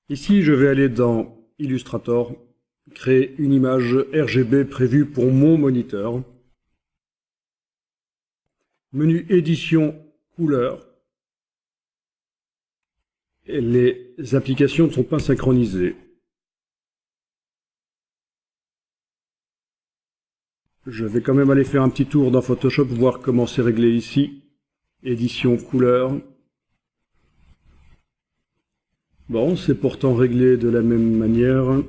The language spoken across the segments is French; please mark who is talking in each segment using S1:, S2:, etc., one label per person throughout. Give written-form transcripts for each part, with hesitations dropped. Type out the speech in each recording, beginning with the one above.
S1: Ici, je vais aller dans Illustrator, créer une image RGB prévue pour mon moniteur. Menu édition, couleur. Et les applications ne sont pas synchronisées. Je vais quand même aller faire un petit tour dans Photoshop, voir comment c'est réglé ici. Édition, couleur. Bon, c'est pourtant réglé de la même manière.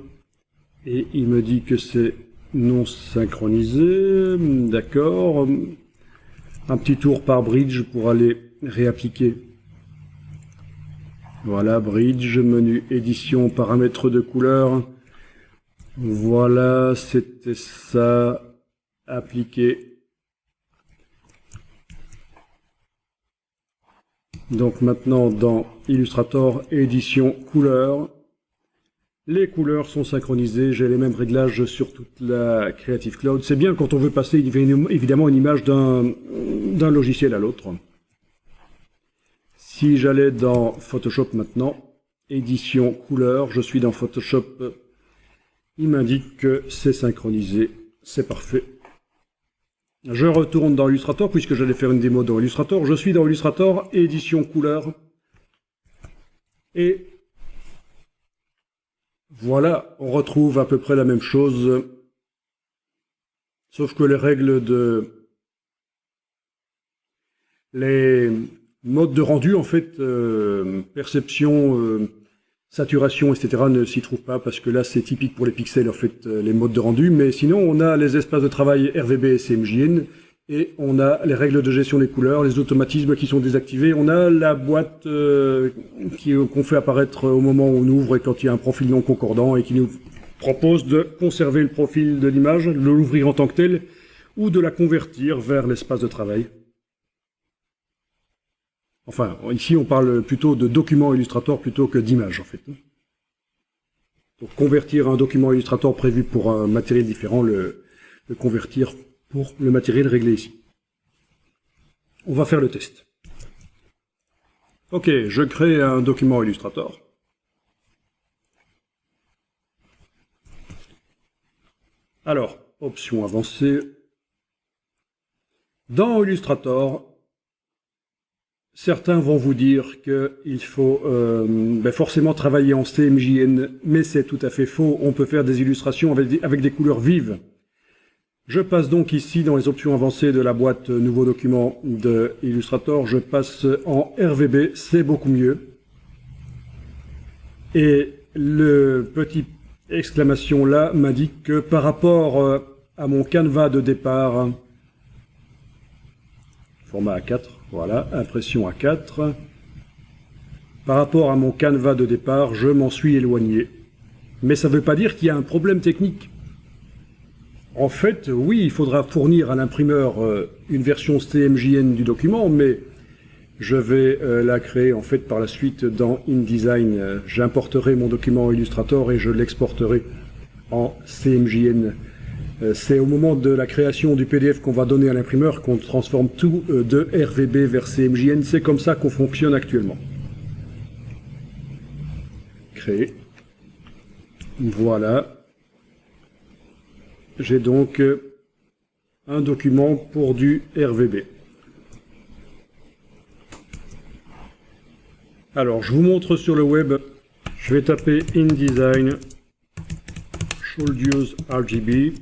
S1: Et il me dit que c'est non synchronisé. D'accord. Un petit tour par bridge pour aller réappliquer. Voilà, bridge, menu édition, paramètres de couleur. Voilà, c'était ça. Appliquer. Donc maintenant dans Illustrator, édition, couleur. Les couleurs sont synchronisées, j'ai les mêmes réglages sur toute la Creative Cloud. C'est bien quand on veut passer évidemment une image d'un logiciel à l'autre. Si j'allais dans Photoshop maintenant, édition, couleur, je suis dans Photoshop, il m'indique que c'est synchronisé, c'est parfait. Je retourne dans Illustrator, puisque j'allais faire une démo dans Illustrator. Je suis dans Illustrator, édition couleur. Et voilà, on retrouve à peu près la même chose. Sauf que les règles de... les modes de rendu, en fait, perception, saturation, etc. ne s'y trouvent pas, parce que là, c'est typique pour les pixels, en fait, les modes de rendu. Mais sinon, on a les espaces de travail RVB et CMJN, et on a les règles de gestion des couleurs, les automatismes qui sont désactivés. On a la boîte qu'on fait apparaître au moment où on ouvre et quand il y a un profil non concordant, et qui nous propose de conserver le profil de l'image, de l'ouvrir en tant que tel, ou de la convertir vers l'espace de travail. Enfin, ici, on parle plutôt de document Illustrator plutôt que d'image, en fait. Donc, convertir un document Illustrator prévu pour un matériel différent, le convertir pour le matériel réglé ici. On va faire le test. Ok, je crée un document Illustrator. Alors, option avancée. Dans Illustrator, certains vont vous dire qu'il faut forcément travailler en CMJN, mais c'est tout à fait faux. On peut faire des illustrations avec des couleurs vives. Je passe donc ici dans les options avancées de la boîte Nouveau document de Illustrator. Je passe en RVB, c'est beaucoup mieux. Et le petit exclamation là m'indique que par rapport à mon canevas de départ, format A4, voilà, impression A4. Par rapport à mon canevas de départ, je m'en suis éloigné. Mais ça ne veut pas dire qu'il y a un problème technique. En fait, oui, il faudra fournir à l'imprimeur une version CMJN du document, mais je vais la créer en fait par la suite dans InDesign. J'importerai mon document Illustrator et je l'exporterai en CMJN. C'est au moment de la création du PDF qu'on va donner à l'imprimeur qu'on transforme tout de RVB vers CMJN. C'est comme ça qu'on fonctionne actuellement. Créer. Voilà. J'ai donc un document pour du RVB. Alors, je vous montre sur le web. Je vais taper InDesign Should Use RGB.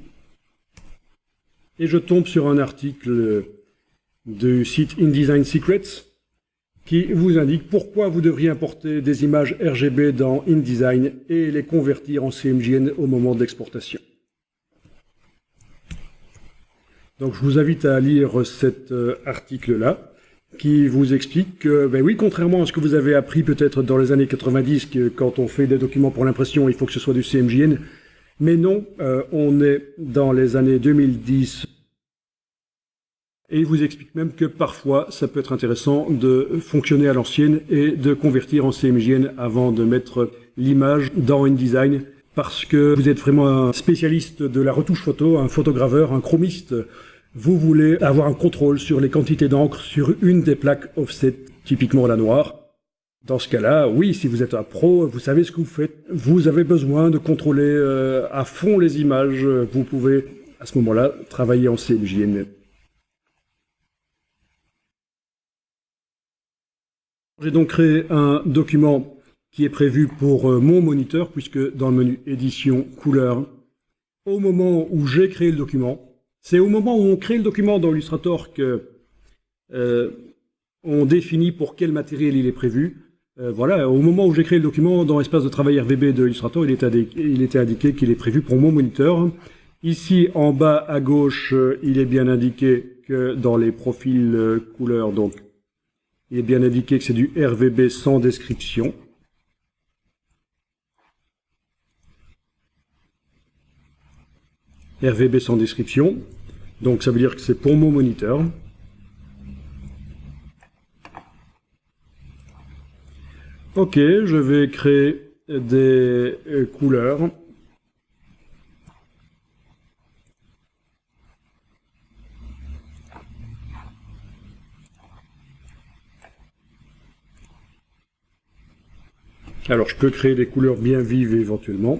S1: Et je tombe sur un article du site InDesign Secrets qui vous indique pourquoi vous devriez importer des images RGB dans InDesign et les convertir en CMJN au moment de l'exportation. Donc je vous invite à lire cet article-là qui vous explique que, ben oui, contrairement à ce que vous avez appris peut-être dans les années 90, que quand on fait des documents pour l'impression, il faut que ce soit du CMJN, mais non, on est dans les années 2010. Et il vous explique même que parfois, ça peut être intéressant de fonctionner à l'ancienne et de convertir en CMJN avant de mettre l'image dans InDesign, parce que vous êtes vraiment un spécialiste de la retouche photo, un photograveur, un chromiste. Vous voulez avoir un contrôle sur les quantités d'encre sur une des plaques offset, typiquement la noire. Dans ce cas-là, oui, si vous êtes un pro, vous savez ce que vous faites. Vous avez besoin de contrôler à fond les images. Vous pouvez, à ce moment-là, travailler en CMJN. J'ai donc créé un document qui est prévu pour mon moniteur, puisque dans le menu édition, couleur, au moment où j'ai créé le document, c'est au moment où on crée le document dans Illustrator que on définit pour quel matériel il est prévu. Voilà, au moment où j'ai créé le document, dans l'espace de travail RVB de Illustrator, il était indiqué qu'il est prévu pour mon moniteur. Ici, en bas à gauche, il est bien indiqué que dans les profils couleurs, donc, il est bien indiqué que c'est du RVB sans description. RVB sans description. Donc, ça veut dire que c'est pour mon moniteur. Ok, je vais créer des couleurs. Alors, je peux créer des couleurs bien vives éventuellement.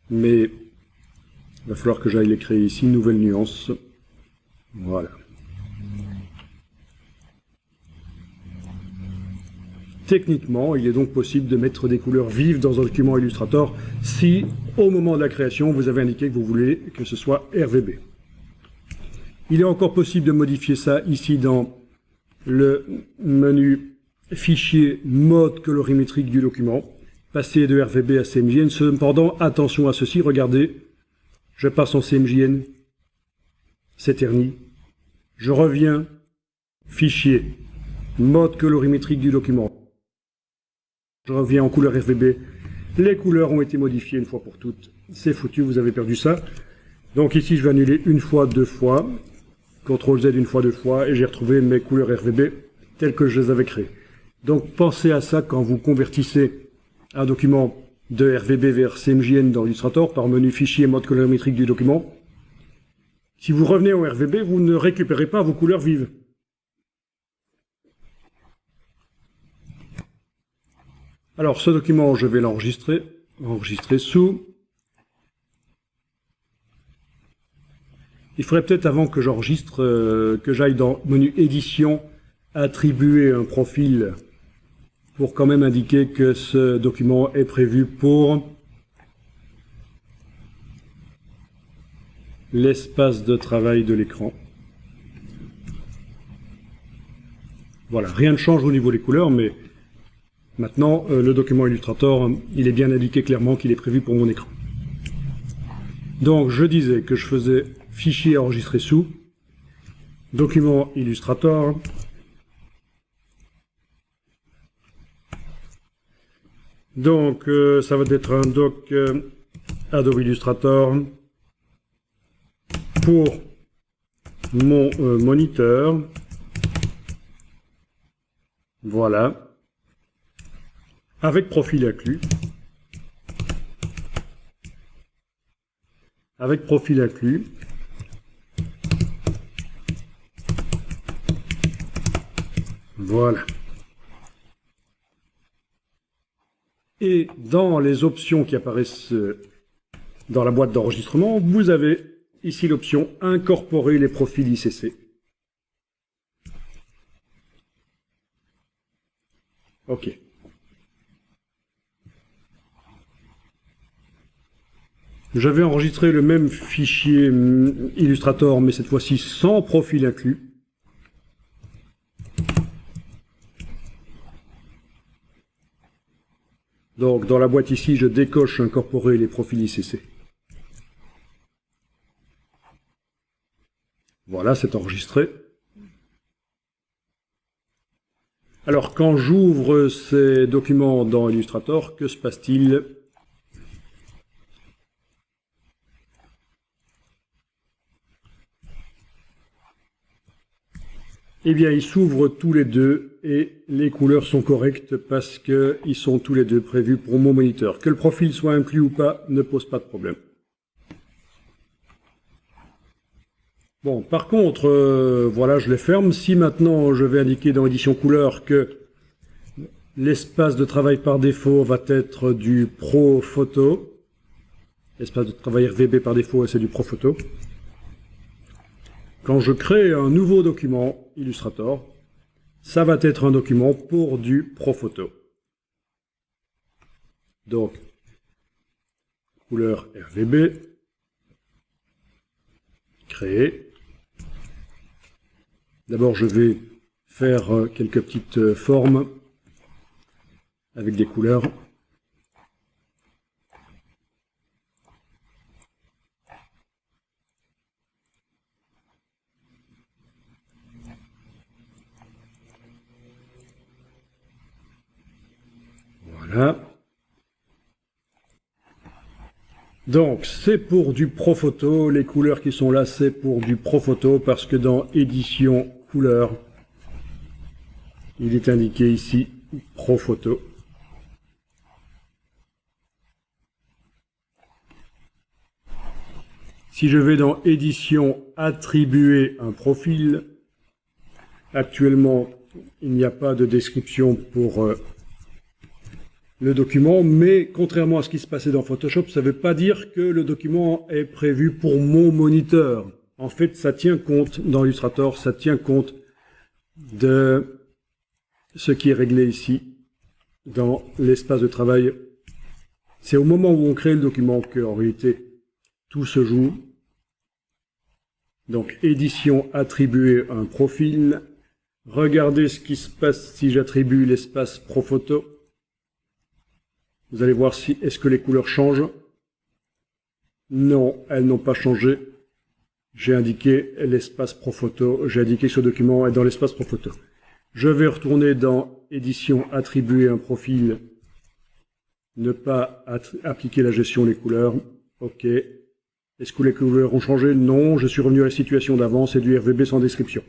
S1: Mais il va falloir que j'aille les créer ici, nouvelle nuance. Voilà. Techniquement, il est donc possible de mettre des couleurs vives dans un document Illustrator si, au moment de la création, vous avez indiqué que vous voulez que ce soit RVB. Il est encore possible de modifier ça ici dans le menu Fichier, mode colorimétrique du document, passer de RVB à CMJN. Cependant, attention à ceci, regardez, je passe en CMJN, c'est terni, je reviens, Fichier, mode colorimétrique du document. Je reviens en couleur RVB. Les couleurs ont été modifiées une fois pour toutes. C'est foutu, vous avez perdu ça. Donc ici, je vais annuler une fois, deux fois. CTRL Z une fois, deux fois. Et j'ai retrouvé mes couleurs RVB telles que je les avais créées. Donc pensez à ça quand vous convertissez un document de RVB vers CMJN dans Illustrator par menu Fichier, mode colorimétrique du document. Si vous revenez au RVB, vous ne récupérez pas vos couleurs vives. Alors, ce document, je vais l'enregistrer. Enregistrer sous. Il faudrait peut-être, avant que j'enregistre, que j'aille dans menu édition, attribuer un profil pour quand même indiquer que ce document est prévu pour l'espace de travail de l'écran. Voilà, rien ne change au niveau des couleurs, mais maintenant, le document Illustrator, il est bien indiqué clairement qu'il est prévu pour mon écran. Donc, je disais que je faisais fichier enregistré sous, document Illustrator, donc ça va être un doc Adobe Illustrator pour mon moniteur. Voilà. Avec profil inclus. Avec profil inclus. Voilà. Et dans les options qui apparaissent dans la boîte d'enregistrement, vous avez ici l'option incorporer les profils ICC. OK. J'avais enregistré le même fichier Illustrator, mais cette fois-ci sans profil inclus. Donc, dans la boîte ici, je décoche incorporer les profils ICC. Voilà, c'est enregistré. Alors, quand j'ouvre ces documents dans Illustrator, que se passe-t-il ? Eh bien, ils s'ouvrent tous les deux et les couleurs sont correctes parce qu'ils sont tous les deux prévus pour mon moniteur. Que le profil soit inclus ou pas ne pose pas de problème. Bon, par contre, voilà, je les ferme. Si maintenant je vais indiquer dans édition couleur que l'espace de travail par défaut va être du Pro Photo, l'espace de travail RVB par défaut, c'est du Pro Photo. Quand je crée un nouveau document Illustrator, ça va être un document pour du Pro Photo. Donc, couleur RVB, créer. D'abord, je vais faire quelques petites formes avec des couleurs. Voilà. Donc, c'est pour du Pro Photo. Les couleurs qui sont là, c'est pour du Pro Photo parce que dans édition couleur, il est indiqué ici Pro Photo. Si je vais dans édition attribuer un profil, actuellement, il n'y a pas de description pour le document, mais contrairement à ce qui se passait dans Photoshop, ça ne veut pas dire que le document est prévu pour mon moniteur. En fait, ça tient compte, dans Illustrator, ça tient compte de ce qui est réglé ici, dans l'espace de travail. C'est au moment où on crée le document qu'en réalité, tout se joue. Donc, édition, attribuer un profil. Regardez ce qui se passe si j'attribue l'espace Pro Photo. Vous allez voir si est-ce que les couleurs changent. Non, elles n'ont pas changé. J'ai indiqué l'espace Pro Photo. J'ai indiqué que ce document est dans l'espace Pro Photo. Je vais retourner dans édition, attribuer un profil. Ne pas appliquer la gestion des couleurs. OK. Est-ce que les couleurs ont changé? Non, je suis revenu à la situation d'avant, c'est du RVB sans description.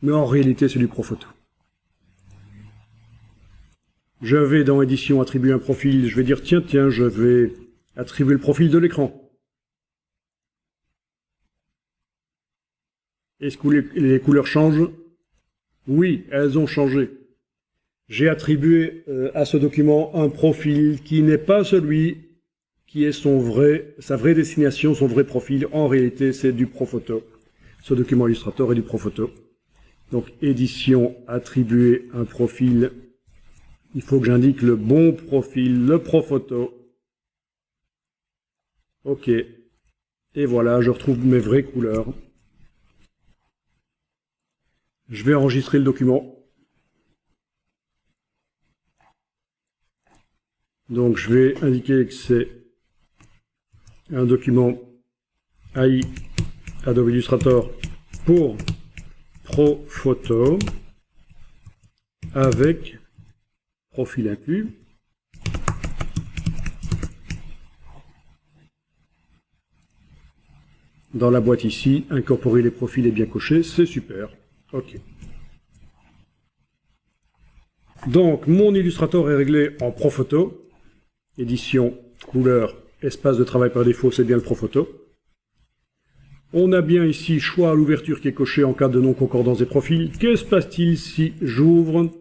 S1: Mais en réalité, c'est du Pro Photo. Je vais dans édition, attribuer un profil, je vais dire tiens, je vais attribuer le profil de l'écran. Est-ce que les couleurs changent? Oui, elles ont changé. J'ai attribué à ce document un profil qui n'est pas celui qui est sa vraie destination, son vrai profil. En réalité, c'est du Pro Photo. Ce document Illustrator est du Pro Photo. Donc, édition, attribuer un profil. Il faut que j'indique le bon profil, le Pro Photo. OK. Et voilà, je retrouve mes vraies couleurs. Je vais enregistrer le document. Donc, je vais indiquer que c'est un document AI Adobe Illustrator pour Pro Photo avec profil inclus. Dans la boîte ici, incorporer les profils est bien coché, c'est super. OK. Donc, mon Illustrator est réglé en Pro Photo. Édition, couleur, espace de travail par défaut, c'est bien le Pro Photo. On a bien ici choix à l'ouverture qui est coché en cas de non-concordance des profils. Que se passe-t-il si j'ouvre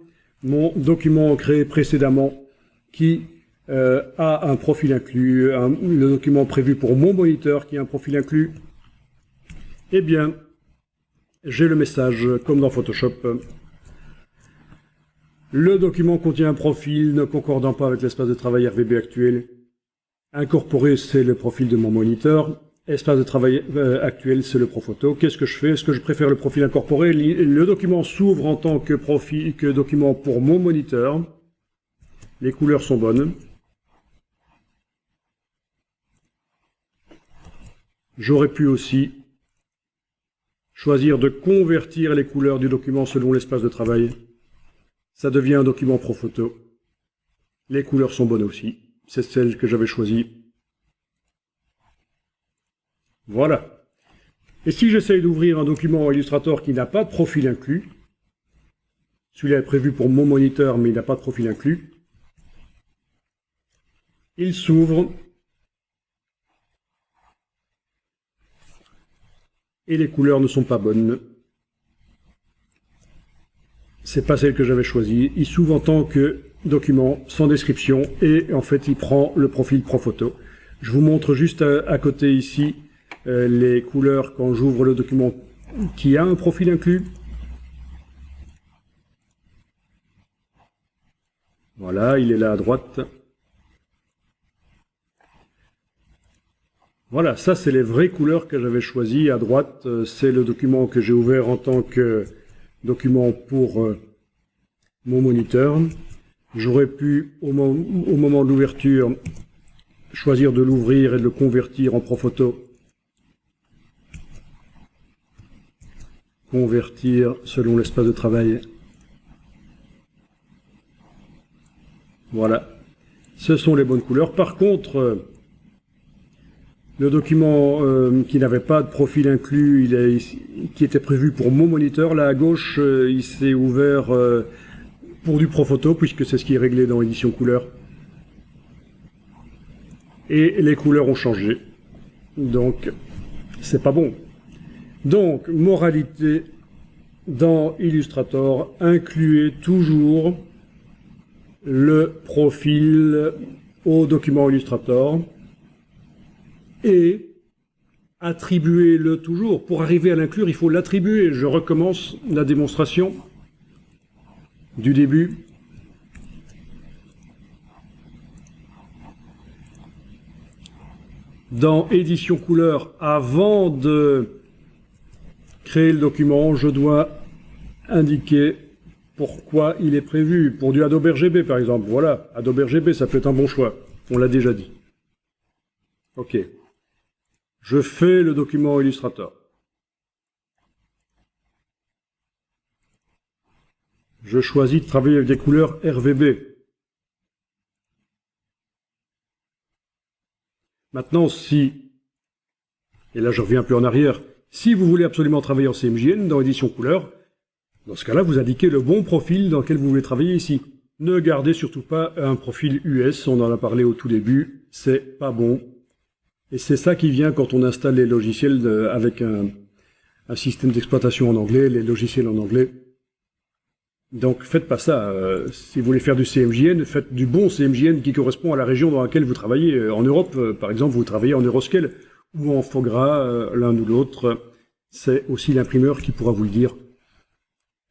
S1: mon document créé précédemment qui a un profil inclus, le document prévu pour mon moniteur qui a un profil inclus? Eh bien, j'ai le message comme dans Photoshop. Le document contient un profil ne concordant pas avec l'espace de travail RVB actuel. Incorporé, c'est le profil de mon moniteur. Espace de travail actuel, c'est le Pro Photo. Qu'est-ce que je fais? Est-ce que je préfère le profil incorporé? Le document s'ouvre en tant que document pour mon moniteur. Les couleurs sont bonnes. J'aurais pu aussi choisir de convertir les couleurs du document selon l'espace de travail. Ça devient un document Pro Photo. Les couleurs sont bonnes aussi. C'est celle que j'avais choisie. Voilà. Et si j'essaye d'ouvrir un document Illustrator qui n'a pas de profil inclus, celui-là est prévu pour mon moniteur, mais il n'a pas de profil inclus, il s'ouvre. et les couleurs ne sont pas bonnes. C'est pas celle que j'avais choisie. Il s'ouvre en tant que document sans description et en fait il prend le profil Profoto. Je vous montre juste à côté ici les couleurs quand j'ouvre le document qui a un profil inclus. Voilà, il est là à droite. Voilà, ça c'est les vraies couleurs que j'avais choisies. À droite, c'est le document que j'ai ouvert en tant que document pour mon moniteur. J'aurais pu, au moment de l'ouverture, choisir de l'ouvrir et de le convertir en Profoto. Convertir selon l'espace de travail. Voilà. Ce sont les bonnes couleurs. Par contre, le document qui n'avait pas de profil inclus, qui était prévu pour mon moniteur, là à gauche, il s'est ouvert pour du Profoto, puisque c'est ce qui est réglé dans l'édition couleur. Et les couleurs ont changé. Donc, c'est pas bon. Donc, moralité, dans Illustrator, incluez toujours le profil au document Illustrator et attribuez-le toujours. Pour arriver à l'inclure, il faut l'attribuer. Je recommence la démonstration du début. Dans édition couleur, avant de créer le document, je dois indiquer pourquoi il est prévu. Pour du Adobe RGB par exemple, voilà, Adobe RGB ça peut être un bon choix, on l'a déjà dit. Ok, je fais le document Illustrator. Je choisis de travailler avec des couleurs RVB. Maintenant, si, et là je reviens un peu en arrière, si vous voulez absolument travailler en CMJN dans édition couleur, dans ce cas-là, vous indiquez le bon profil dans lequel vous voulez travailler ici. Ne gardez surtout pas un profil US, on en a parlé au tout début, c'est pas bon. Et c'est ça qui vient quand on installe les logiciels avec un système d'exploitation en anglais, les logiciels en anglais. Donc faites pas ça. Si vous voulez faire du CMJN, faites du bon CMJN qui correspond à la région dans laquelle vous travaillez. En Europe, par exemple, vous travaillez en Euroscale ou en Fogra, l'un ou l'autre. C'est aussi l'imprimeur qui pourra vous le dire.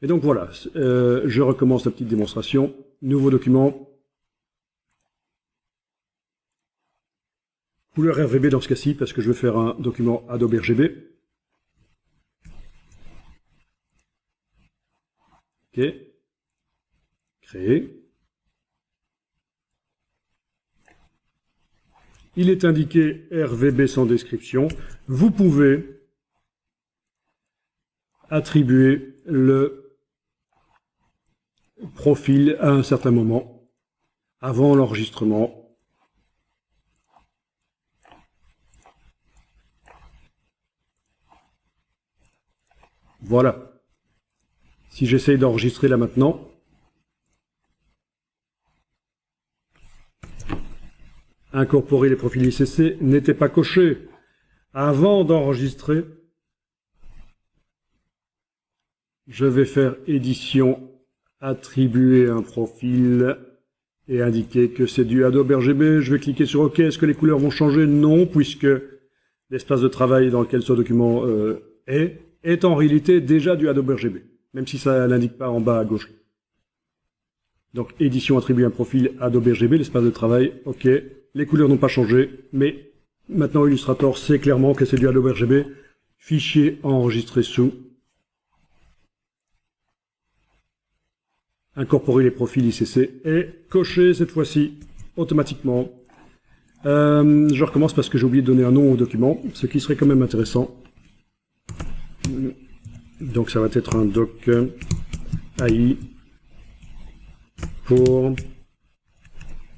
S1: Et donc voilà, je recommence la petite démonstration. Nouveau document. Couleur RGB dans ce cas-ci, parce que je veux faire un document Adobe RGB. Ok. Créer. Il est indiqué RVB sans description. Vous pouvez attribuer le profil à un certain moment, avant l'enregistrement. Voilà. Si j'essaye d'enregistrer là maintenant, incorporer les profils ICC n'était pas coché. Avant d'enregistrer, je vais faire édition, attribuer un profil et indiquer que c'est du Adobe RGB. Je vais cliquer sur OK. Est-ce que les couleurs vont changer? Non, puisque l'espace de travail dans lequel ce document est en réalité déjà du Adobe RGB, même si ça l'indique pas en bas à gauche. Donc édition, attribuer un profil Adobe RGB, l'espace de travail, OK. Les couleurs n'ont pas changé, mais maintenant Illustrator sait clairement que c'est du Adobe RGB. Fichier enregistré sous. Incorporer les profils ICC et cocher cette fois-ci automatiquement. Je recommence parce que j'ai oublié de donner un nom au document, ce qui serait quand même intéressant. Donc ça va être un doc AI pour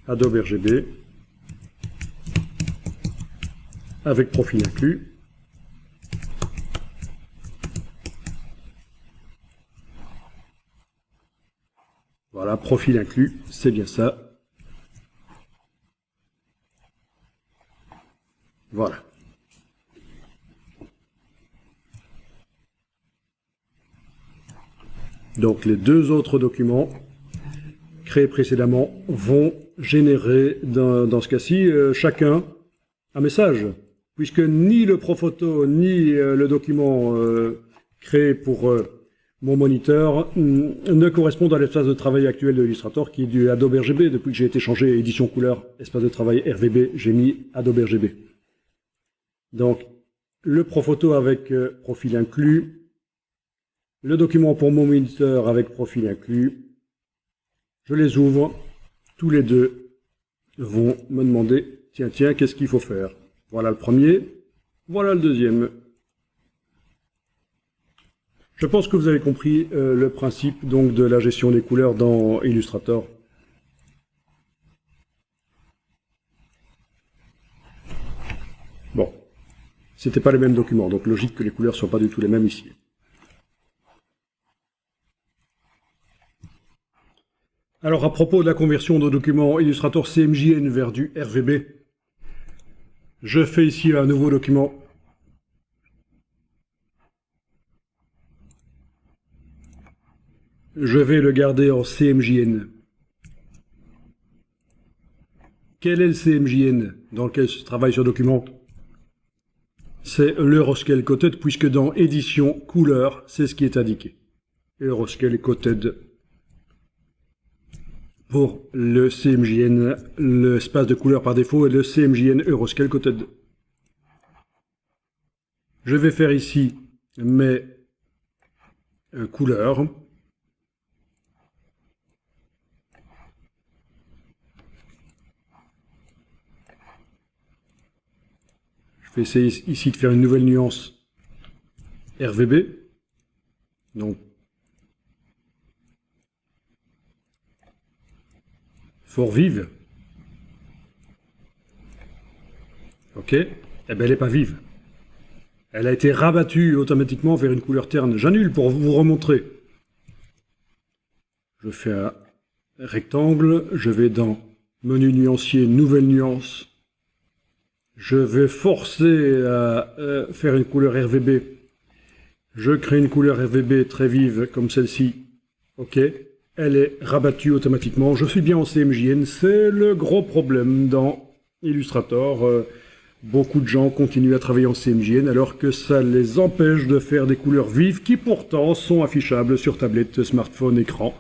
S1: Adobe RGB avec profil inclus. Voilà, profil inclus, c'est bien ça. Voilà. Donc les deux autres documents créés précédemment vont générer, dans ce cas-ci, chacun un message, puisque ni le Profoto ni le document créé pour mon moniteur ne correspondent à l'espace de travail actuel de Illustrator, qui est du Adobe RGB. Depuis que j'ai été changé édition couleur, espace de travail RVB, j'ai mis Adobe RGB. Donc, le Profoto avec profil inclus, le document pour mon moniteur avec profil inclus, je les ouvre, tous les deux vont me demander, tiens, qu'est-ce qu'il faut faire? Voilà le premier, voilà le deuxième. Je pense que vous avez compris le principe donc de la gestion des couleurs dans Illustrator. Bon, c'était pas les mêmes documents, donc logique que les couleurs ne soient pas du tout les mêmes ici. Alors à propos de la conversion de documents Illustrator CMJN vers du RVB, je fais ici un nouveau document. Je vais le garder en CMJN. Quel est le CMJN dans lequel je travaille sur document? C'est l'Euroscale Coated, puisque dans édition couleur, c'est ce qui est indiqué. Euroscale Coated pour le CMJN, l'espace de couleur par défaut est le CMJN Euroscale Coated. Je vais faire ici mes couleurs. Je vais essayer ici de faire une nouvelle nuance RVB. Donc, fort vive. Ok. Eh bien, elle n'est pas vive. Elle a été rabattue automatiquement vers une couleur terne. J'annule pour vous remontrer. Je fais un rectangle. Je vais dans menu nuancier, nouvelle nuance. Je vais forcer à faire une couleur RVB. Je crée une couleur RVB très vive comme celle-ci. Ok. Elle est rabattue automatiquement. Je suis bien en CMJN. C'est le gros problème dans Illustrator. Beaucoup de gens continuent à travailler en CMJN alors que ça les empêche de faire des couleurs vives qui pourtant sont affichables sur tablette, smartphone, écran,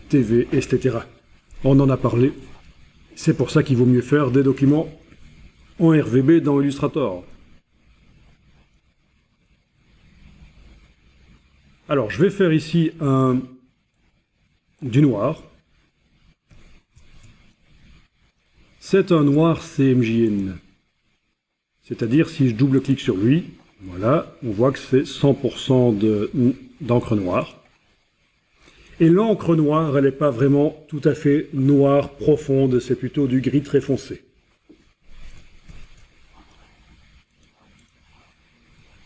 S1: TV, etc. On en a parlé. C'est pour ça qu'il vaut mieux faire des documents en RVB dans Illustrator. Alors, je vais faire ici du noir. C'est un noir CMJN. C'est-à-dire, si je double-clique sur lui, voilà, on voit que c'est 100% d'encre noire. Et l'encre noire, elle n'est pas vraiment tout à fait noire profonde, c'est plutôt du gris très foncé.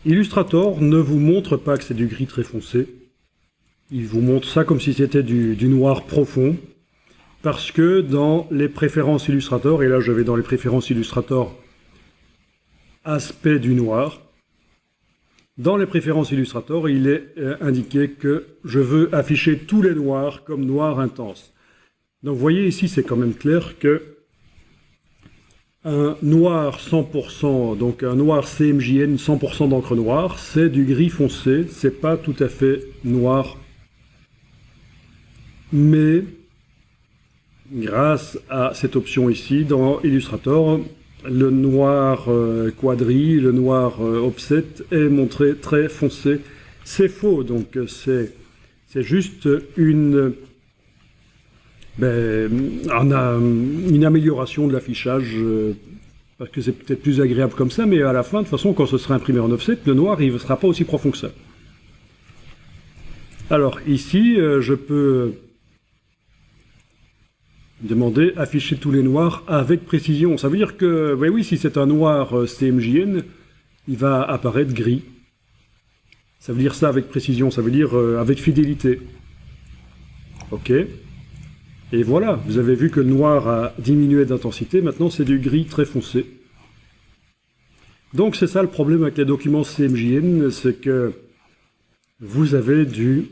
S1: Illustrator ne vous montre pas que c'est du gris très foncé. Il vous montre ça comme si c'était du noir profond. Parce que dans les préférences Illustrator, et là je vais dans les préférences Illustrator, aspect du noir, dans les préférences Illustrator, il est indiqué que je veux afficher tous les noirs comme noir intense. Donc vous voyez ici, c'est quand même clair que un noir 100%, donc un noir CMJN 100% d'encre noire, c'est du gris foncé, c'est pas tout à fait noir. Mais grâce à cette option ici, dans Illustrator, le noir quadri, le noir offset est montré très foncé. C'est faux, donc c'est juste une amélioration de l'affichage, parce que c'est peut-être plus agréable comme ça, mais à la fin, de toute façon, quand ce sera imprimé en offset, le noir, il ne sera pas aussi profond que ça. Alors, ici, je peux demander afficher tous les noirs avec précision. Ça veut dire que, ben oui, si c'est un noir CMJN, il va apparaître gris. Ça veut dire ça avec précision, ça veut dire avec fidélité. Ok. Et voilà, vous avez vu que le noir a diminué d'intensité, maintenant c'est du gris très foncé. Donc c'est ça le problème avec les documents CMJN, c'est que vous avez du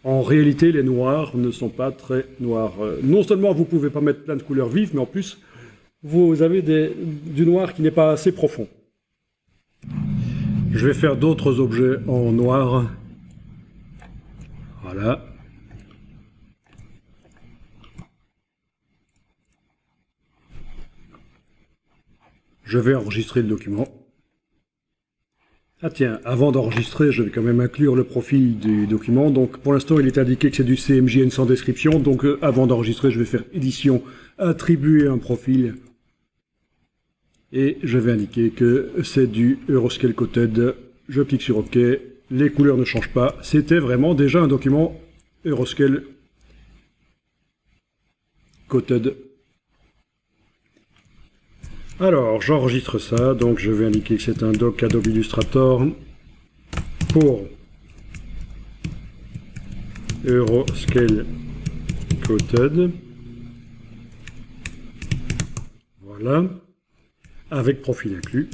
S1: En réalité, les noirs ne sont pas très noirs. Non seulement vous pouvez pas mettre plein de couleurs vives, mais en plus, vous avez du noir qui n'est pas assez profond. Je vais faire d'autres objets en noir. Voilà. Je vais enregistrer le document. Ah tiens, avant d'enregistrer, je vais quand même inclure le profil du document. Donc pour l'instant, il est indiqué que c'est du CMJN sans description. Donc avant d'enregistrer, je vais faire édition, attribuer un profil. Et je vais indiquer que c'est du Euroscale Coated. Je clique sur OK. Les couleurs ne changent pas. C'était vraiment déjà un document Euroscale Coated. Alors, j'enregistre ça, donc je vais indiquer que c'est un doc Adobe Illustrator pour Euroscale Coated. Voilà, avec profil inclus.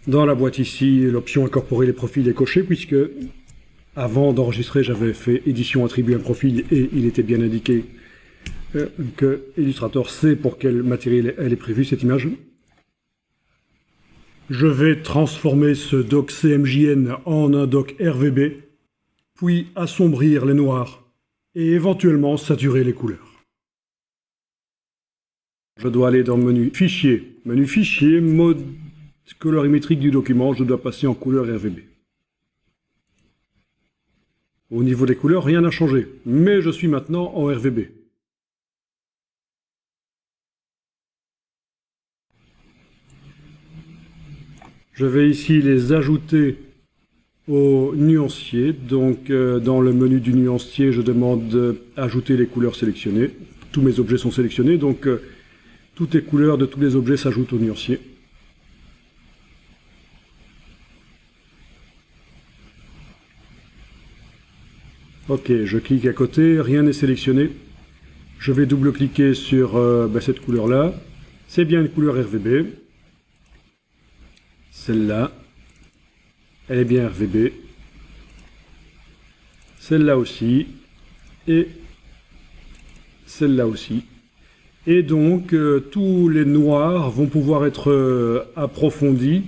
S1: Dans la boîte ici, l'option incorporer les profils est cochée puisque avant d'enregistrer, j'avais fait édition attribuer un profil et il était bien indiqué que Illustrator sait pour quel matériel elle est prévue, cette image. Je vais transformer ce doc CMJN en un doc RVB, puis assombrir les noirs et éventuellement saturer les couleurs. Je dois aller dans le menu Fichier, mode colorimétrique du document, je dois passer en couleur RVB. Au niveau des couleurs, rien n'a changé, mais je suis maintenant en RVB. Je vais ici les ajouter au nuancier. Donc dans le menu du nuancier, je demande ajouter les couleurs sélectionnées. Tous mes objets sont sélectionnés, donc toutes les couleurs de tous les objets s'ajoutent au nuancier. Ok, je clique à côté, rien n'est sélectionné. Je vais double-cliquer sur cette couleur-là. C'est bien une couleur RVB. Celle-là, elle est bien RVB. Celle-là aussi. Et celle-là aussi. Et donc, tous les noirs vont pouvoir être approfondis.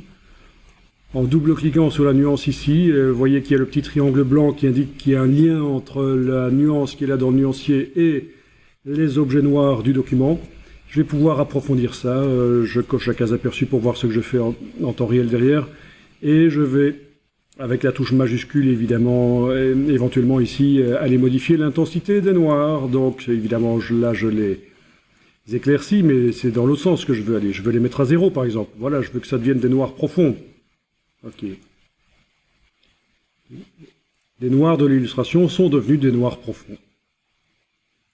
S1: En double-cliquant sur la nuance ici, vous voyez qu'il y a le petit triangle blanc qui indique qu'il y a un lien entre la nuance qui est là dans le nuancier et les objets noirs du document. Je vais pouvoir approfondir ça. Je coche la case aperçue pour voir ce que je fais en temps réel derrière. Et je vais, avec la touche majuscule évidemment, éventuellement ici, aller modifier l'intensité des noirs. Donc évidemment là je les éclaircis, mais c'est dans l'autre sens que je veux aller. Je veux les mettre à 0 par exemple. Voilà, je veux que ça devienne des noirs profonds. Ok. Les noirs de l'illustration sont devenus des noirs profonds.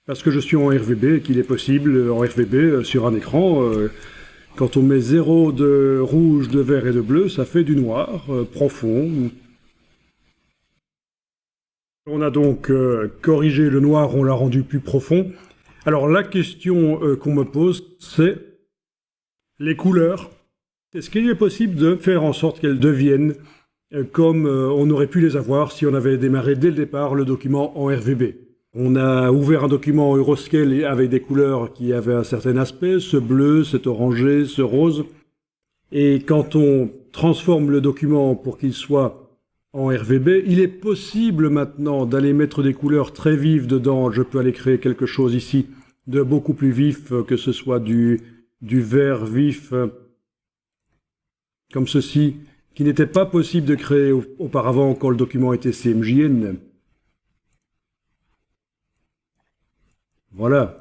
S1: Parce que je suis en RVB et qu'il est possible, en RVB, sur un écran, quand on met 0 de rouge, de vert et de bleu, ça fait du noir profond. On a donc corrigé le noir, on l'a rendu plus profond. Alors la question qu'on me pose, c'est les couleurs. Est-ce qu'il est possible de faire en sorte qu'elles deviennent comme on aurait pu les avoir si on avait démarré dès le départ le document en RVB? On a ouvert un document en Euroscale avec des couleurs qui avaient un certain aspect, ce bleu, cet orangé, ce rose. Et quand on transforme le document pour qu'il soit en RVB, il est possible maintenant d'aller mettre des couleurs très vives dedans. Je peux aller créer quelque chose ici de beaucoup plus vif, que ce soit du vert vif, comme ceci, qui n'était pas possible de créer auparavant quand le document était CMJN. Voilà.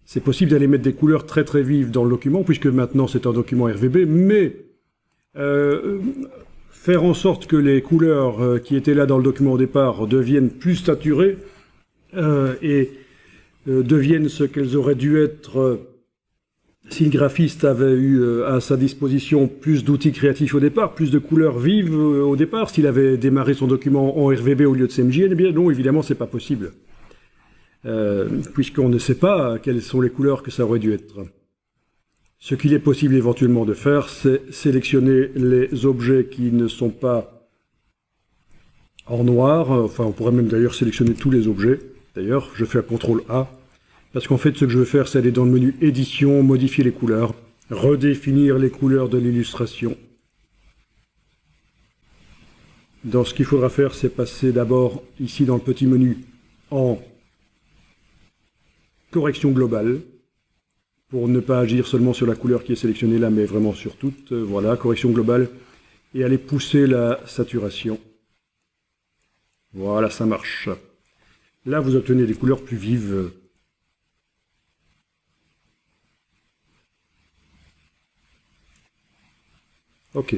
S1: C'est possible d'aller mettre des couleurs très très vives dans le document, puisque maintenant c'est un document RVB, mais faire en sorte que les couleurs qui étaient là dans le document au départ deviennent plus saturées et deviennent ce qu'elles auraient dû être si le graphiste avait eu à sa disposition plus d'outils créatifs au départ, plus de couleurs vives au départ, s'il avait démarré son document en RVB au lieu de CMJN, eh bien non, évidemment, c'est pas possible. Puisqu'on ne sait pas quelles sont les couleurs que ça aurait dû être. Ce qu'il est possible éventuellement de faire, c'est sélectionner les objets qui ne sont pas en noir. Enfin, on pourrait même d'ailleurs sélectionner tous les objets. D'ailleurs, je fais un CTRL A. Parce qu'en fait, ce que je veux faire, c'est aller dans le menu Édition, modifier les couleurs, redéfinir les couleurs de l'illustration. Donc, ce qu'il faudra faire, c'est passer d'abord, ici dans le petit menu, en correction globale, pour ne pas agir seulement sur la couleur qui est sélectionnée là, mais vraiment sur toute. Voilà, correction globale, et aller pousser la saturation. Voilà, ça marche. Là, vous obtenez des couleurs plus vives. Ok.